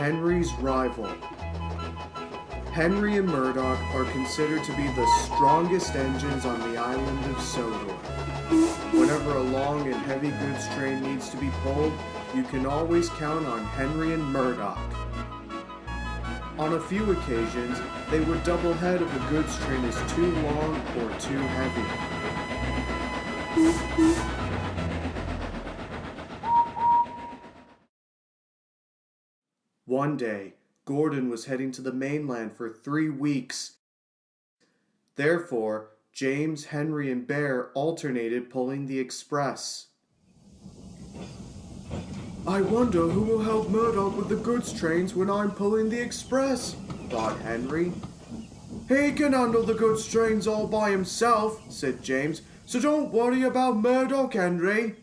Henry's rival. Henry and Murdoch are considered to be the strongest engines on the island of Sodor. Whenever a long and heavy goods train needs to be pulled, you can always count on Henry and Murdoch. On a few occasions, they would double head if a goods train is too long or too heavy. One day, Gordon was heading to the mainland for 3 weeks. Therefore, James, Henry, and Bear alternated pulling the express. I wonder who will help Murdoch with the goods trains when I'm pulling the express, thought Henry. He can handle the goods trains all by himself, said James, so don't worry about Murdoch, Henry.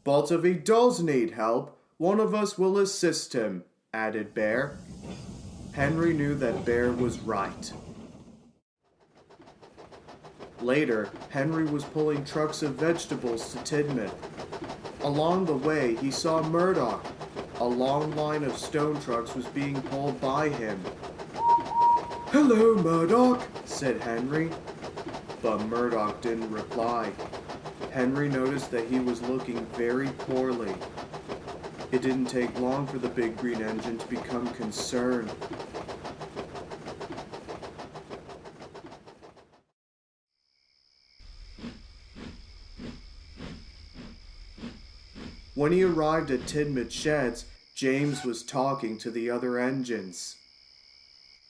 But if he does need help, one of us will assist him, added Bear. Henry knew that Bear was right. Later, Henry was pulling trucks of vegetables to Tidmouth. Along the way, he saw Murdoch. A long line of stone trucks was being pulled by him. Hello, Murdoch, said Henry. But Murdoch didn't reply. Henry noticed that he was looking very poorly. It didn't take long for the big green engine to become concerned. When he arrived at Tidmouth Sheds, James was talking to the other engines.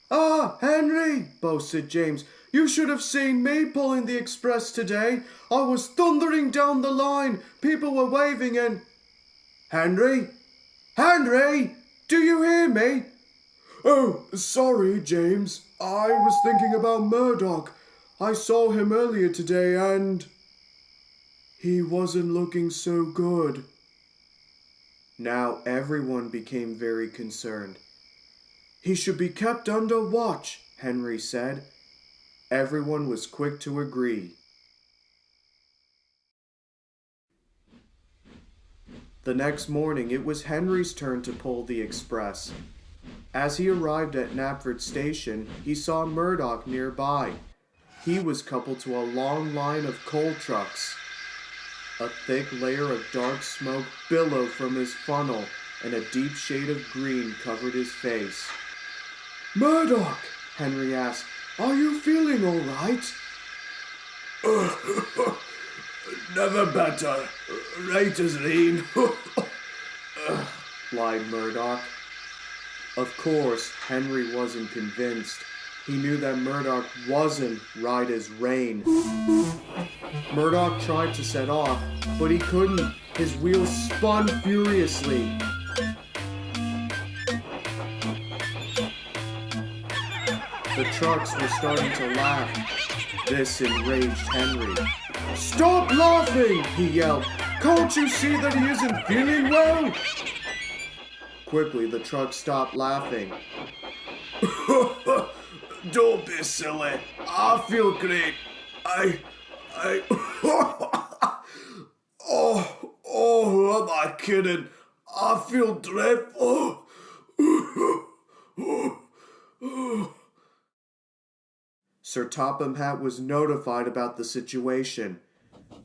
Ah, Henry, boasted James, you should have seen me pulling the express today. I was thundering down the line. People were waving and... Henry? Henry? Do you hear me? Oh, sorry, James. I was thinking about Murdoch. I saw him earlier today and... he wasn't looking so good. Now everyone became very concerned. He should be kept under watch, Henry said. Everyone was quick to agree. The next morning, it was Henry's turn to pull the express. As he arrived at Knapford Station, he saw Murdoch nearby. He was coupled to a long line of coal trucks. A thick layer of dark smoke billowed from his funnel, and a deep shade of green covered his face. Murdoch, Henry asked, are you feeling all right? Never better. Right as rain. Lied Murdoch. Of course, Henry wasn't convinced. He knew that Murdoch wasn't right as rain. Murdoch tried to set off, but he couldn't. His wheels spun furiously. The trucks were starting to laugh. This enraged Henry. Stop laughing, he yelled. Can't you see that he isn't feeling well? Quickly, the truck stopped laughing. Don't be silly. I feel great. Oh, am I kidding? I feel dreadful. Sir Topham Hatt was notified about the situation.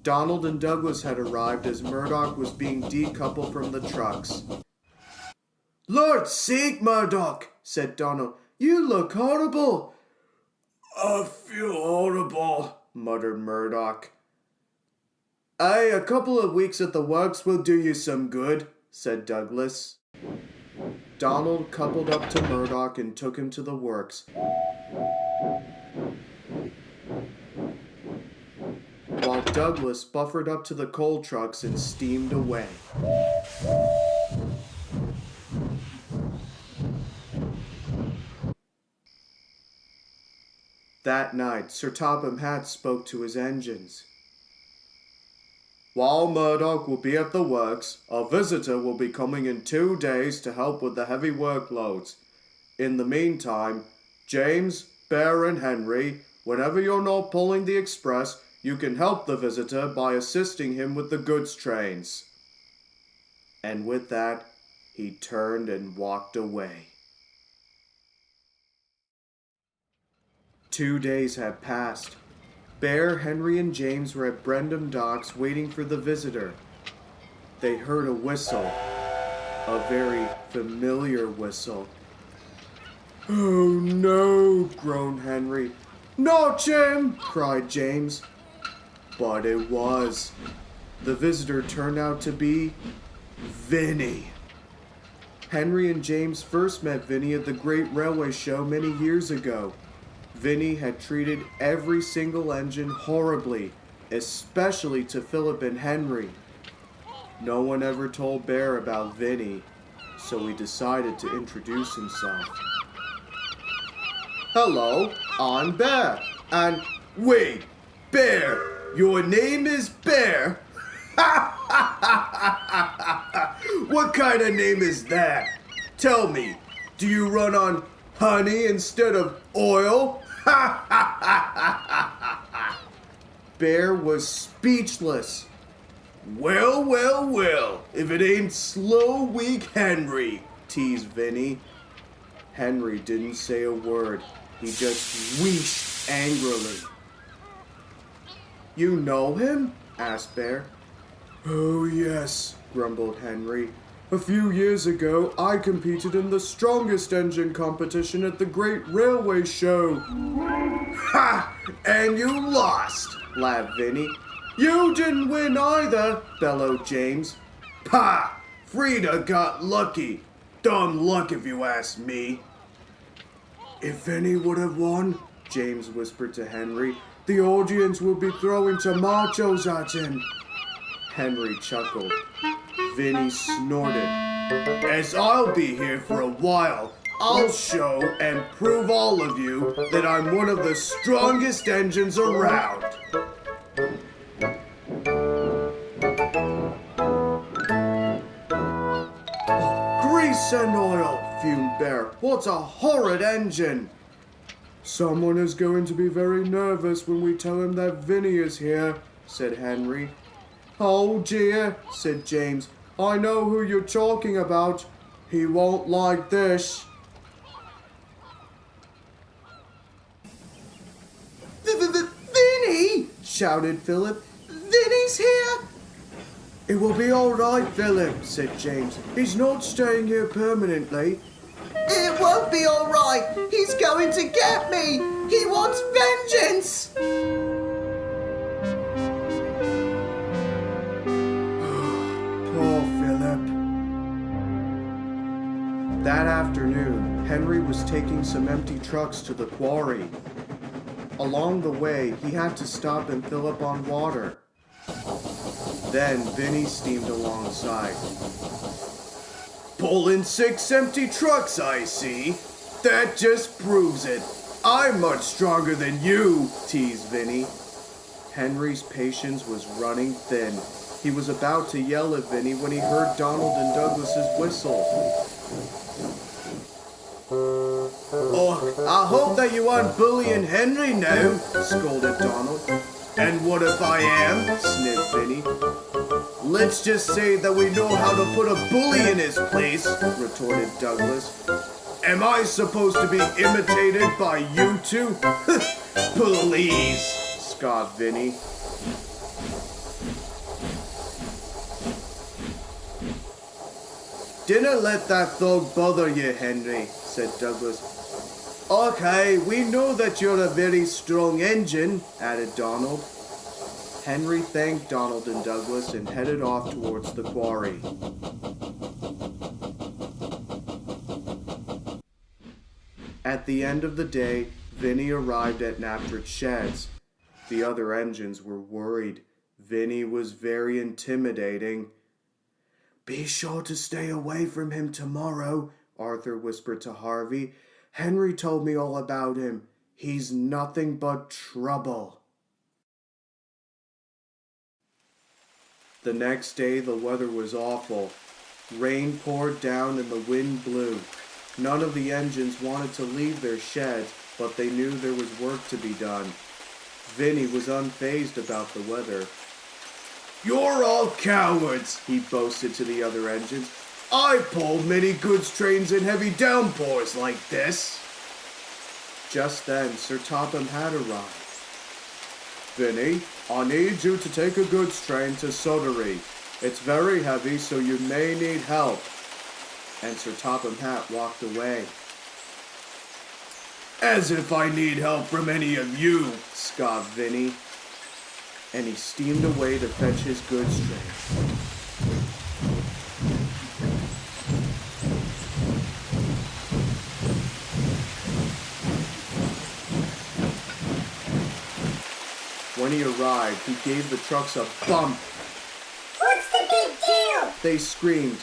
Donald and Douglas had arrived as Murdoch was being decoupled from the trucks. Lord's sake, Murdoch, said Donald. You look horrible. I feel horrible, muttered Murdoch. Aye, a couple of weeks at the works will do you some good, said Douglas. Donald coupled up to Murdoch and took him to the works. While Douglas buffered up to the coal trucks and steamed away. That night, Sir Topham Hatt spoke to his engines. While Murdoch will be at the works, a visitor will be coming in 2 days to help with the heavy workloads. In the meantime, James, Bear, and Henry, whenever you're not pulling the express, you can help the visitor by assisting him with the goods trains. And with that, He turned and walked away. 2 days had passed. Bear, Henry, and James were at Brendam Docks waiting for the visitor. They heard a whistle, a very familiar whistle. "Oh no," groaned Henry. "Not him!" cried James. But it was. The visitor turned out to be Vinnie. Henry and James first met Vinnie at the Great Railway Show many years ago. Vinnie had treated every single engine horribly, especially to Philip and Henry. No one ever told Bear about Vinnie, so he decided to introduce himself. "Hello, I'm Bear, and wait, Bear, your name is Bear?" "What kind of name is that? Tell me, do you run on honey instead of oil?" Bear was speechless. Well, if it ain't slow, weak Henry," teased Vinnie. Henry didn't say a word. He just wheezed angrily. "You know him?" asked Bear. "Oh yes," grumbled Henry. "A few years ago, I competed in the strongest engine competition at the Great Railway Show." "Ha! And you lost," laughed Vinnie. "You didn't win either," bellowed James. "Pah! Frida got lucky. Dumb luck if you ask me." "If Vinnie would have won," James whispered to Henry, "the audience would be throwing tomatoes at him." Henry chuckled. Vinnie snorted. "As I'll be here for a while, I'll show and prove all of you that I'm one of the strongest engines around." "Grease and oil," fumed Bear. "What a horrid engine!" "Someone is going to be very nervous when we tell him that Vinnie is here," said Henry. "Oh dear," said James. "I know who you're talking about. He won't like this." "Vinnie!" shouted Philip. "Vinnie's here!" "It will be all right, Philip," said James. "He's not staying here permanently." "It won't be all right. He's going to get me. He wants vengeance." Poor Philip. That afternoon, Henry was taking some empty trucks to the quarry. Along the way, he had to stop and fill up on water. Then Vinnie steamed alongside. "Pulling 6 empty trucks, I see. That just proves it. I'm much stronger than you," teased Vinnie. Henry's patience was running thin. He was about to yell at Vinnie when he heard Donald and Douglas's whistle. "Oh, I hope that you aren't bullying Henry now," scolded Donald. "And what if I am?" sniffed Vinnie. "Let's just say that we know how to put a bully in his place," retorted Douglas. "Am I supposed to be imitated by you two?" "Please," scoffed Vinnie. "Dinna let that thug bother you, Henry," said Douglas. "Okay, we know that you're a very strong engine," added Donald. Henry thanked Donald and Douglas and headed off towards the quarry. At the end of the day, Vinnie arrived at Naptrit's sheds. The other engines were worried. Vinnie was very intimidating. "Be sure to stay away from him tomorrow," Arthur whispered to Harvey. "Henry told me all about him. He's nothing but trouble." The next day the weather was awful. Rain poured down and the wind blew. None of the engines wanted to leave their sheds, but they knew there was work to be done. Vinnie was unfazed about the weather. "You're all cowards," he boasted to the other engines. I've pulled many goods trains in heavy downpours like this. Just then, Sir Topham had arrived. Vinnie, I need you to take a goods train to Sudbury. It's very heavy, so you may need help. And Sir Topham Hatt walked away. As if I need help from any of you, scoffed Vinnie. And he steamed away to fetch his goods train. When he arrived, he gave the trucks a bump. What's the big deal? They screamed.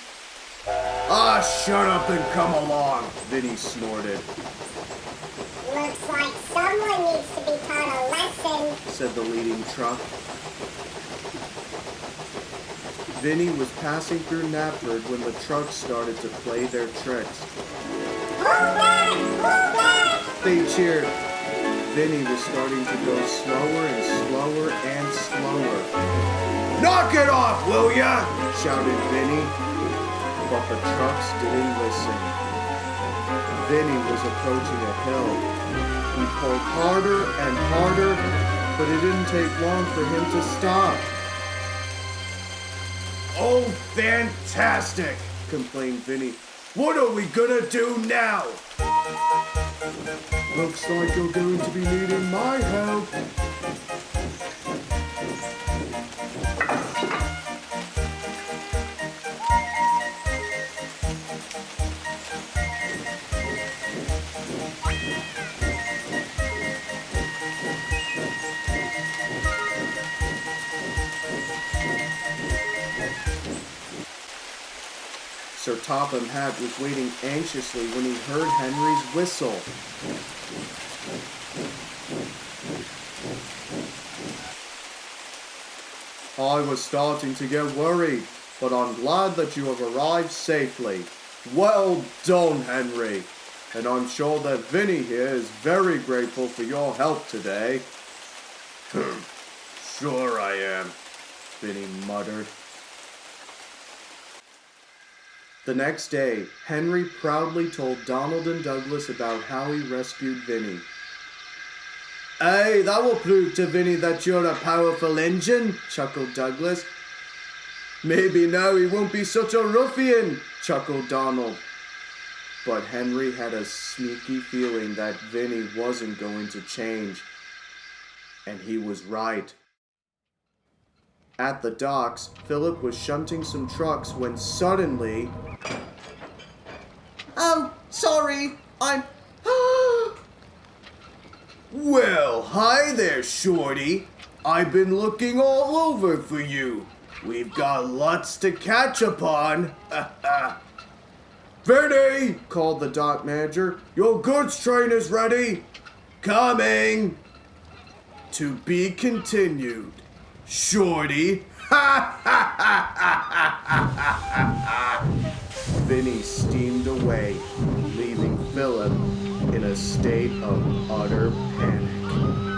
Ah, shut up and come along, Vinnie snorted. Looks like someone needs to be taught a lesson, said the leading truck. Vinnie was passing through Knapford when the trucks started to play their tricks. Hold back! Hold back! They cheered. Vinnie was starting to go slower and slower and slower. Knock it off, will ya? Shouted Vinnie. But the trucks didn't listen. Vinnie was approaching a hill. He pulled harder and harder, but it didn't take long for him to stop. Oh, fantastic, complained Vinnie. What are we gonna do now? Looks like you're going to be needing my help. Sir Topham Hatt was waiting anxiously when he heard Henry's whistle. I was starting to get worried, but I'm glad that you have arrived safely. Well done, Henry. And I'm sure that Vinnie here is very grateful for your help today. Sure I am, Vinnie muttered. The next day, Henry proudly told Donald and Douglas about how he rescued Vinnie. Hey, that will prove to Vinnie that you're a powerful engine, chuckled Douglas. Maybe now he won't be such a ruffian, chuckled Donald. But Henry had a sneaky feeling that Vinnie wasn't going to change. And he was right. At the docks, Philip was shunting some trucks when suddenly... Oh, sorry, I'm... Well, hi there, Shorty. I've been looking all over for you. We've got lots to catch upon. Vinnie, called the dock manager. Your goods train is ready. Coming. To be continued. Shorty. Vinnie steamed away, leaving Philip in a state of utter panic.